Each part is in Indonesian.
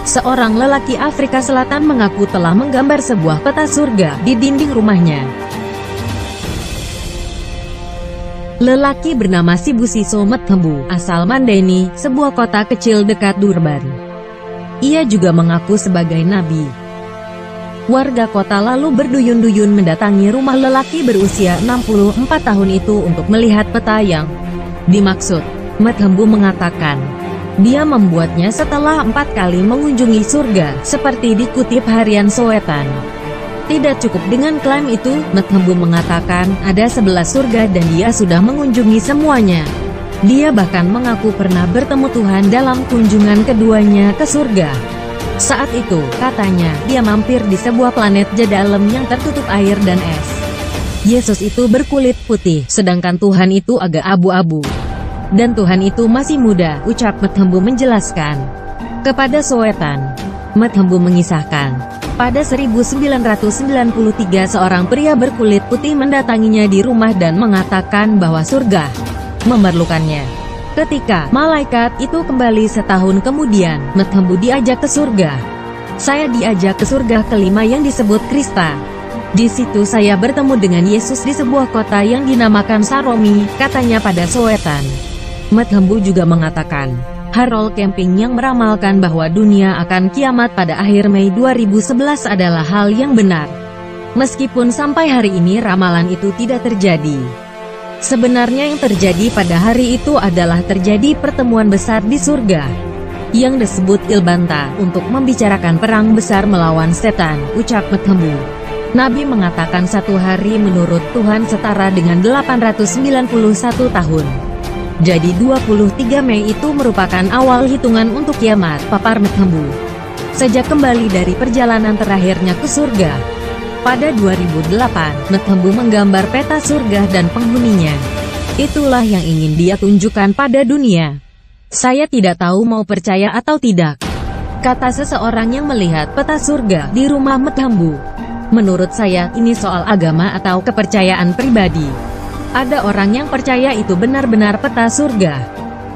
Seorang lelaki Afrika Selatan mengaku telah menggambar sebuah peta surga di dinding rumahnya. Lelaki bernama Sibusiso Mthembu, asal Mandeni, sebuah kota kecil dekat Durban. Ia juga mengaku sebagai nabi. Warga kota lalu berduyun-duyun mendatangi rumah lelaki berusia 64 tahun itu untuk melihat peta yang dimaksud. Mthembu mengatakan, dia membuatnya setelah 4 kali mengunjungi surga, seperti dikutip harian Sowetan. Tidak cukup dengan klaim itu, Mthembu mengatakan ada 11 surga dan dia sudah mengunjungi semuanya. Dia bahkan mengaku pernah bertemu Tuhan dalam kunjungan keduanya ke surga. Saat itu, katanya, dia mampir di sebuah planet Jedalem yang tertutup air dan es. Yesus itu berkulit putih, sedangkan Tuhan itu agak abu-abu. Dan Tuhan itu masih muda, ucap Mthembu menjelaskan. Kepada Sowetan, Mthembu mengisahkan, pada 1993 seorang pria berkulit putih mendatanginya di rumah dan mengatakan bahwa surga memerlukannya. Ketika malaikat itu kembali setahun kemudian, Mthembu diajak ke surga. Saya diajak ke surga kelima yang disebut Krista. Di situ saya bertemu dengan Yesus di sebuah kota yang dinamakan Saromi, katanya pada Sowetan. Mthembu juga mengatakan, Harold Camping yang meramalkan bahwa dunia akan kiamat pada akhir Mei 2011 adalah hal yang benar. Meskipun sampai hari ini ramalan itu tidak terjadi. Sebenarnya yang terjadi pada hari itu adalah terjadi pertemuan besar di surga, yang disebut Ilbanta, untuk membicarakan perang besar melawan setan, ucap Mthembu. Nabi mengatakan satu hari menurut Tuhan setara dengan 891 tahun. Jadi 23 Mei itu merupakan awal hitungan untuk kiamat, papar Mthembu. Sejak kembali dari perjalanan terakhirnya ke surga pada 2008, Mthembu menggambar peta surga dan penghuninya. Itulah yang ingin dia tunjukkan pada dunia. Saya tidak tahu mau percaya atau tidak, kata seseorang yang melihat peta surga di rumah Mthembu. Menurut saya, ini soal agama atau kepercayaan pribadi. Ada orang yang percaya itu benar-benar peta surga,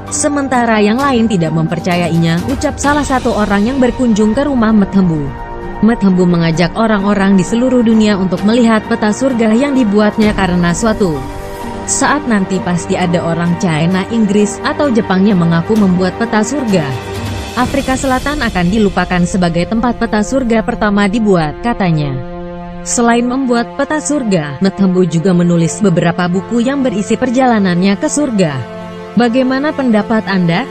sementara yang lain tidak mempercayainya, ucap salah satu orang yang berkunjung ke rumah Mthembu. Mthembu mengajak orang-orang di seluruh dunia untuk melihat peta surga yang dibuatnya karena suatu saat nanti pasti ada orang China, Inggris, atau Jepang yang mengaku membuat peta surga. Afrika Selatan akan dilupakan sebagai tempat peta surga pertama dibuat, katanya. Selain membuat peta surga, Mthembu juga menulis beberapa buku yang berisi perjalanannya ke surga. Bagaimana pendapat Anda?